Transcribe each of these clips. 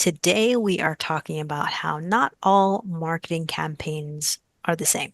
Today, we are talking about how not all marketing campaigns are the same.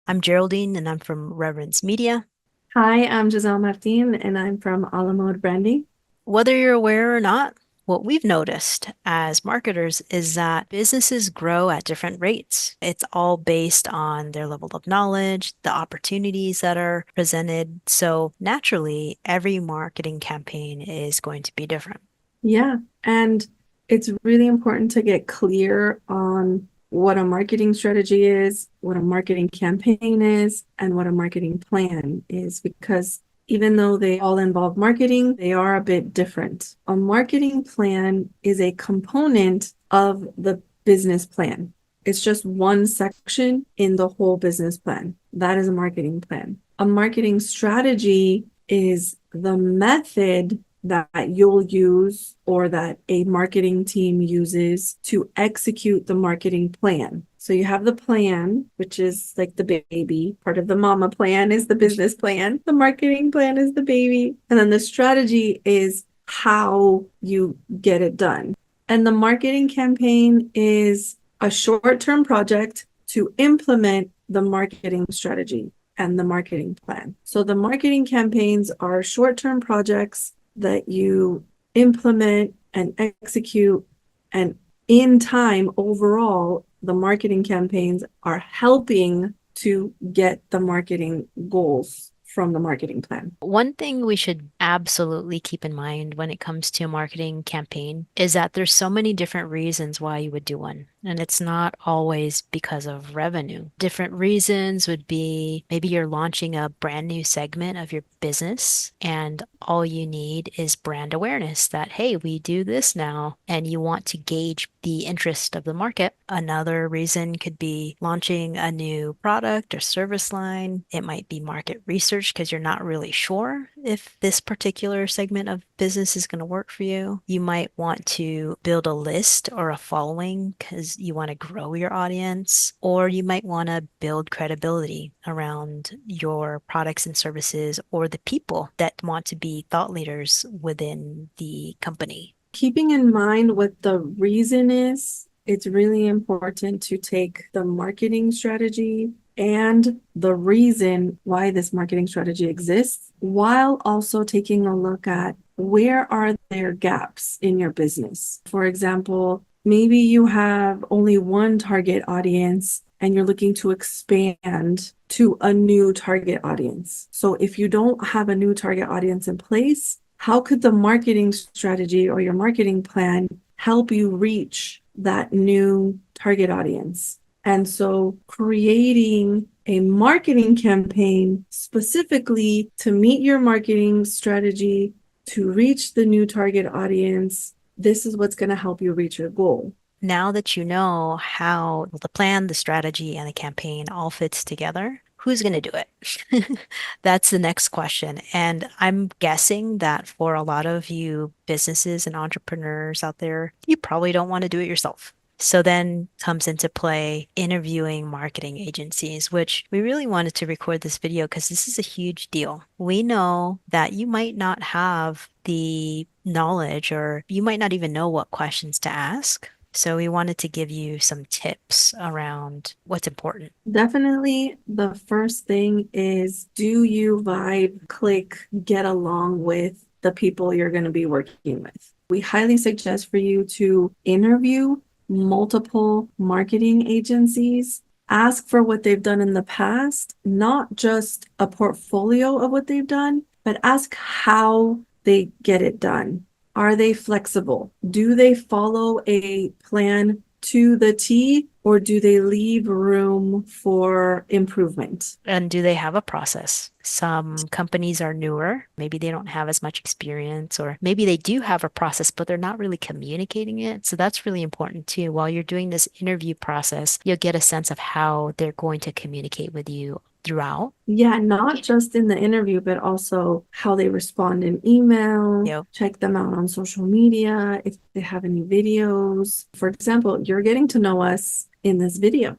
I'm Geraldine, and I'm from Reverence Media. Hi, I'm Gisel Martin, and I'm from A La Mode Branding. Whether you're aware or not, what we've noticed as marketers is that businesses grow at different rates. It's all based on their level of knowledge, the opportunities that are presented. So naturally, every marketing campaign is going to be different. Yeah, and it's really important to get clear on what a marketing strategy is, what a marketing campaign is, and what a marketing plan is, because even though they all involve marketing, they are a bit different. A marketing plan is a component of the business plan. It's just one section in the whole business plan. That is a marketing plan. A marketing strategy is the method that you'll use or that a marketing team uses to execute the marketing plan. So you have the plan, which is like the baby. Part of the mama plan is the business plan. The marketing plan is the baby. And then the strategy is how you get it done. And the marketing campaign is a short-term project to implement the marketing strategy and the marketing plan. So the marketing campaigns are short-term projects that you implement and execute, and in time overall the marketing campaigns are helping to get the marketing goals from the marketing plan. One thing we should absolutely keep in mind when it comes to a marketing campaign is that there's so many different reasons why you would do one. And it's not always because of revenue. Different reasons would be maybe you're launching a brand new segment of your business and all you need is brand awareness that, hey, we do this now, and you want to gauge the interest of the market. Another reason could be launching a new product or service line. It might be market research because you're not really sure if this particular segment of business is going to work for you. You might want to build a list or a following because you want to grow your audience, or you might want to build credibility around your products and services or the people that want to be thought leaders within the company. Keeping in mind what the reason is, it's really important to take the marketing strategy and the reason why this marketing strategy exists, while also taking a look at where are there gaps in your business. For example, maybe you have only one target audience and you're looking to expand to a new target audience. So if you don't have a new target audience in place, how could the marketing strategy or your marketing plan help you reach that new target audience? And so creating a marketing campaign specifically to meet your marketing strategy to reach the new target audience, this is what's going to help you reach your goal. Now that you know how the plan, the strategy, and the campaign all fits together, who's going to do it? That's the next question. And I'm guessing that for a lot of you businesses and entrepreneurs out there, you probably don't want to do it yourself. So then comes into play interviewing marketing agencies, which we really wanted to record this video because this is a huge deal. We know that you might not have the knowledge or you might not even know what questions to ask. So we wanted to give you some tips around what's important. Definitely, the first thing is, do you vibe, click, get along with the people you're going to be working with? We highly suggest for you to interview multiple marketing agencies. Ask for what they've done in the past, not just a portfolio of what they've done, but ask how they get it done. Are they flexible? Do they follow a plan to the T, or do they leave room for improvement? And do they have a process? Some companies are newer. Maybe they don't have as much experience, or maybe they do have a process, but they're not really communicating it. So that's really important too. While you're doing this interview process, you'll get a sense of how they're going to communicate with you throughout. Yeah, not just in the interview, but also how they respond in email. Yep. Check them out on social media if they have any videos. For example, you're getting to know us in this video.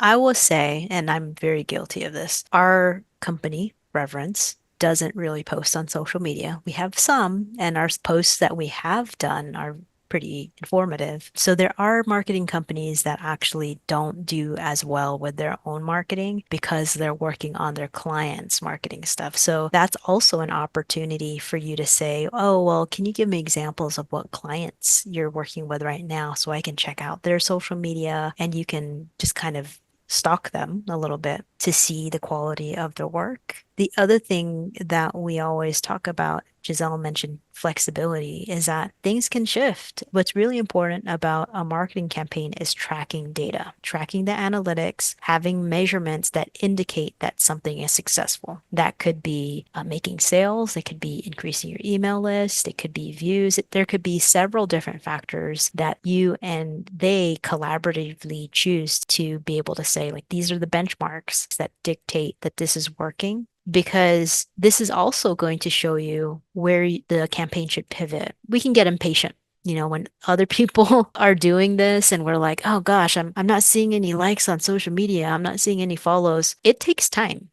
I will say, and I'm very guilty of this, our company, Reverence, doesn't really post on social media. We have some, and our posts that we have done are pretty informative. So there are marketing companies that actually don't do as well with their own marketing because they're working on their clients' marketing stuff. So that's also an opportunity for you to say, oh, well, can you give me examples of what clients you're working with right now so I can check out their social media and you can just kind of stalk them a little bit to see the quality of their work. The other thing that we always talk about, Giselle mentioned flexibility, is that things can shift. What's really important about a marketing campaign is tracking data, tracking the analytics, having measurements that indicate that something is successful. That could be making sales, it could be increasing your email list, it could be views. There could be several different factors that you and they collaboratively choose to be able to say, like, these are the benchmarks that dictate that this is working because this is also going to show you where the campaign should pivot. We can get impatient, when other people are doing this and we're like, oh gosh, I'm not seeing any likes on social media. I'm not seeing any follows. It takes time,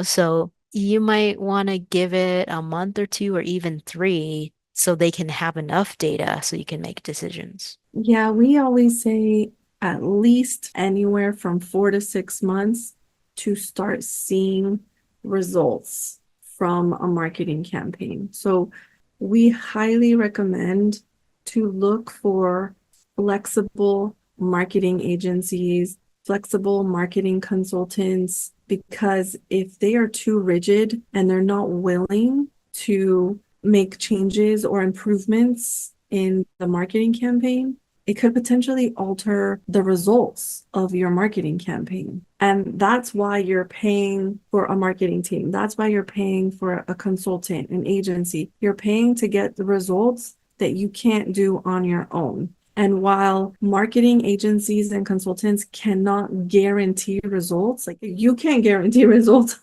so you might want to give it a month or two or even three so they can have enough data so you can make decisions. Yeah, we always say at least anywhere from 4 to 6 months to start seeing results from a marketing campaign. So we highly recommend to look for flexible marketing agencies, flexible marketing consultants, because if they are too rigid and they're not willing to make changes or improvements in the marketing campaign, it could potentially alter the results of your marketing campaign. And that's why you're paying for a marketing team. That's why you're paying for a consultant, an agency. You're paying to get the results that you can't do on your own. And while marketing agencies and consultants cannot guarantee results, like you can't guarantee results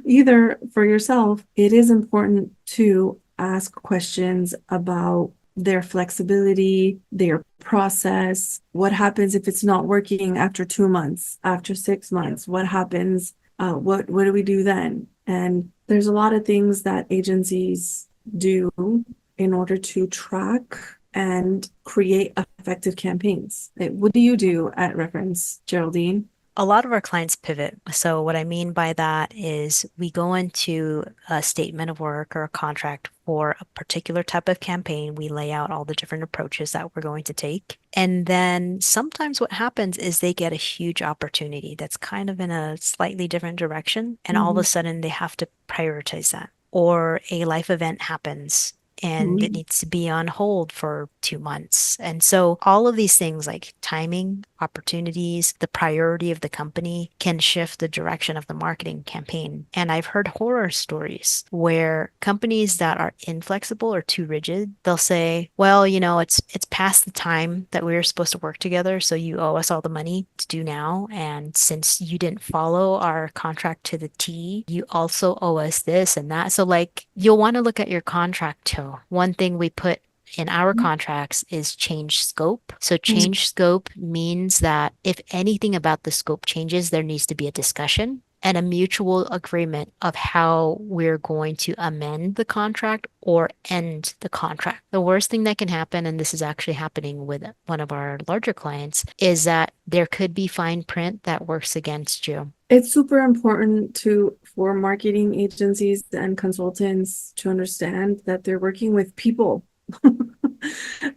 either for yourself, it is important to ask questions about their flexibility, their process. What happens if it's not working after 2 months, after 6 months? What happens? What do we do then? And there's a lot of things that agencies do in order to track and create effective campaigns. What do you do at Reference, Geraldine? A lot of our clients pivot. So, what I mean by that is we go into a statement of work or a contract for a particular type of campaign. We lay out all the different approaches that we're going to take. And then sometimes what happens is they get a huge opportunity that's kind of in a slightly different direction. And all of a Mhm. sudden they have to prioritize that. Or a life event happens and it Mhm. needs to be on hold for 2 months. And so all of these things like timing, opportunities, the priority of the company can shift the direction of the marketing campaign. And I've heard horror stories where companies that are inflexible or too rigid, they'll say, well, it's past the time that we were supposed to work together, so you owe us all the money to do now. And since you didn't follow our contract to the T, you also owe us this and that. So like you'll want to look at your contract too. One thing we put in our contracts is change scope. So Mhm. change scope means that if anything about the scope changes, there needs to be a discussion and a mutual agreement of how we're going to amend the contract or end the contract. The worst thing that can happen, and this is actually happening with one of our larger clients, is that there could be fine print that works against you. It's super important for marketing agencies and consultants to understand that they're working with people.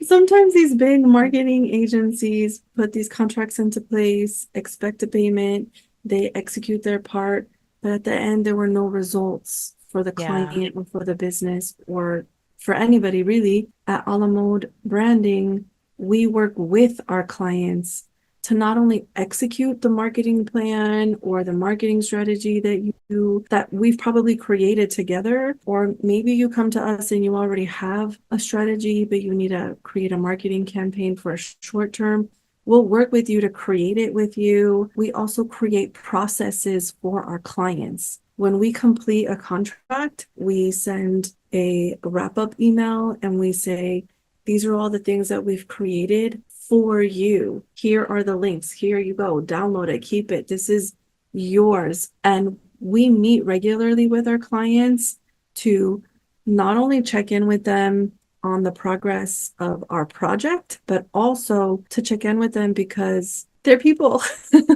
Sometimes these big marketing agencies put these contracts into place, expect a payment, they execute their part, but at the end, there were no results for the Yeah. client or for the business or for anybody really. At a la mode branding, we work with our clients to not only execute the marketing plan or the marketing strategy that we've probably created together, or maybe you come to us and you already have a strategy, but you need to create a marketing campaign for a short term. We'll work with you to create it with you. We also create processes for our clients. When we complete a contract, we send a wrap up email and we say, these are all the things that we've created for you. Here are the links. Here you go. Download it, keep it. This is yours. And we meet regularly with our clients to not only check in with them on the progress of our project, but also to check in with them because they're people.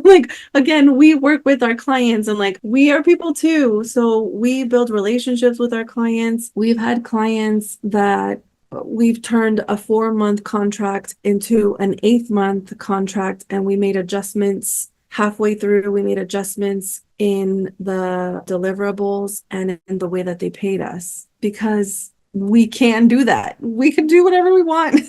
Like, again, we work with our clients and like we are people too. So we build relationships with our clients. We've had clients that we've turned a 4-month contract into an 8th month contract, and we made adjustments halfway through. We made adjustments in the deliverables and in the way that they paid us because we can do that. We can do whatever we want.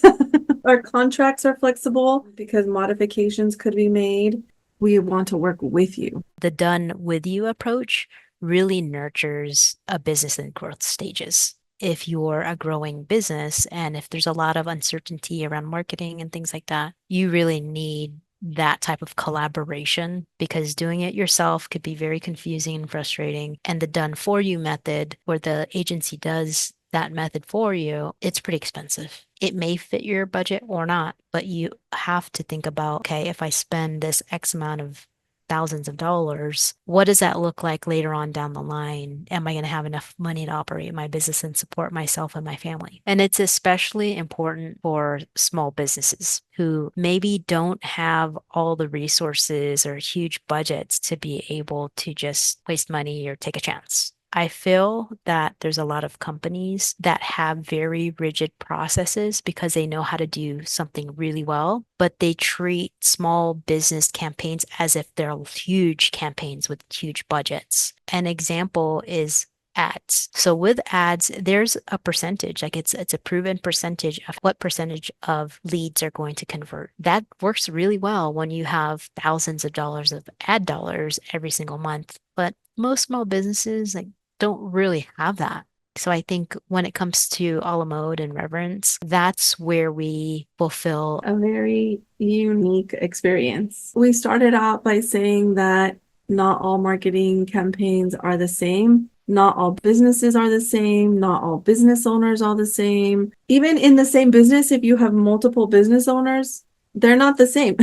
Our contracts are flexible because modifications could be made. We want to work with you. The done with you approach really nurtures a business in growth stages. If you're a growing business and if there's a lot of uncertainty around marketing and things like that, you really need that type of collaboration because doing it yourself could be very confusing and frustrating. And the done for you method, where the agency does that method for you, it's pretty expensive. It may fit your budget or not, but you have to think about, okay, if I spend this X amount of thousands of dollars, what does that look like later on down the line? Am I going to have enough money to operate my business and support myself and my family? And it's especially important for small businesses who maybe don't have all the resources or huge budgets to be able to just waste money or take a chance. I feel that there's a lot of companies that have very rigid processes because they know how to do something really well, but they treat small business campaigns as if they're huge campaigns with huge budgets. An example is ads. So with ads, there's a percentage, like it's a proven percentage of what percentage of leads are going to convert. That works really well when you have thousands of dollars of ad dollars every single month. But most small businesses like don't really have that. So I think when it comes to a la mode and reverence, that's where we fulfill. A very unique experience. We started out by saying that not all marketing campaigns are the same. Not all businesses are the same. Not all business owners are the same. Even in the same business, if you have multiple business owners, they're not the same.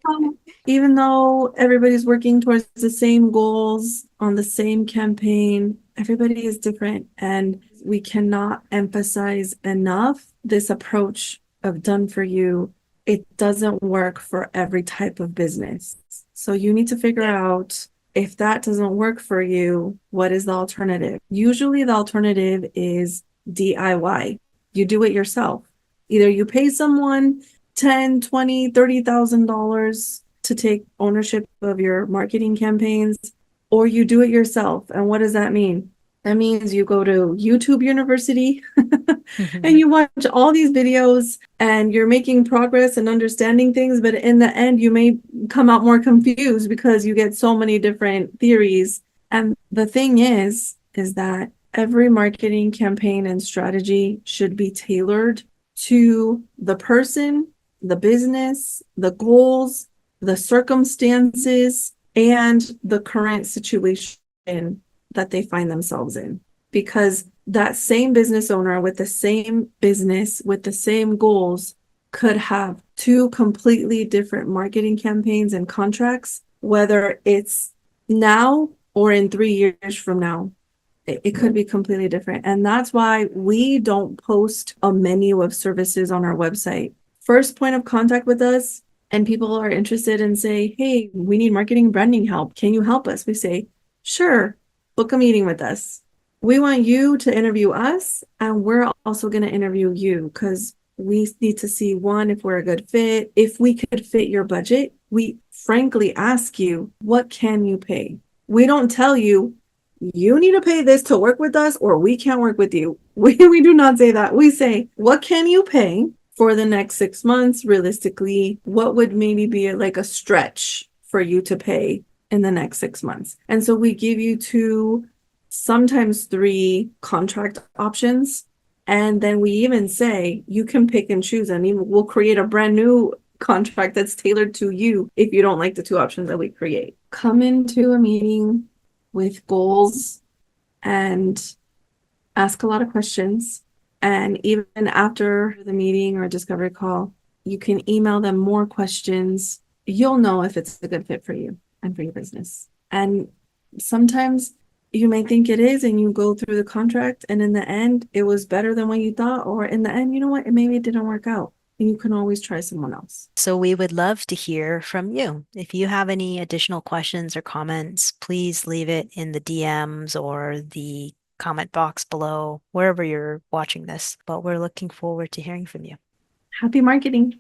Um, Even though everybody's working towards the same goals on the same campaign, everybody is different. And we cannot emphasize enough this approach of done for you. It doesn't work for every type of business. So you need to figure out if that doesn't work for you, what is the alternative? Usually the alternative is DIY. You do it yourself. Either you pay someone 10, 20, $30,000 to take ownership of your marketing campaigns, or you do it yourself. And what does that mean? That means you go to YouTube University and you watch all these videos and you're making progress and understanding things, but in the end, you may come out more confused because you get so many different theories. And the thing is that every marketing campaign and strategy should be tailored to the person, the business, the goals, the circumstances, and the current situation that they find themselves in. Because that same business owner with the same business, with the same goals, could have two completely different marketing campaigns and contracts, whether it's now or in 3 years from now. It could be completely different. And that's why we don't post a menu of services on our website. First point of contact with us, and people are interested and say, hey, we need marketing branding help. Can you help us? We say, sure, book a meeting with us. We want you to interview us, and we're also going to interview you because we need to see, one, if we're a good fit, if we could fit your budget. We frankly ask you, what can you pay? We don't tell you, you need to pay this to work with us, or we can't work with you. We do not say that. We say, what can you pay for the next 6 months? Realistically, what would maybe be like a stretch for you to pay in the next 6 months? And so we give you 2, sometimes 3 contract options. And then we even say you can pick and choose, and even we'll create a brand new contract that's tailored to you if you don't like the 2 options that we create. Come into a meeting with goals and ask a lot of questions. And even after the meeting or discovery call, You can email them more questions. You'll know if it's a good fit for you and for your business. And sometimes you may think it is, and you go through the contract, and in the end, it was better than what you thought, or in the end, you know what, maybe it didn't work out. And you can always try someone else. So we would love to hear from you. If you have any additional questions or comments, please leave it in the DMs or the comment box below, wherever you're watching this. But we're looking forward to hearing from you. Happy marketing.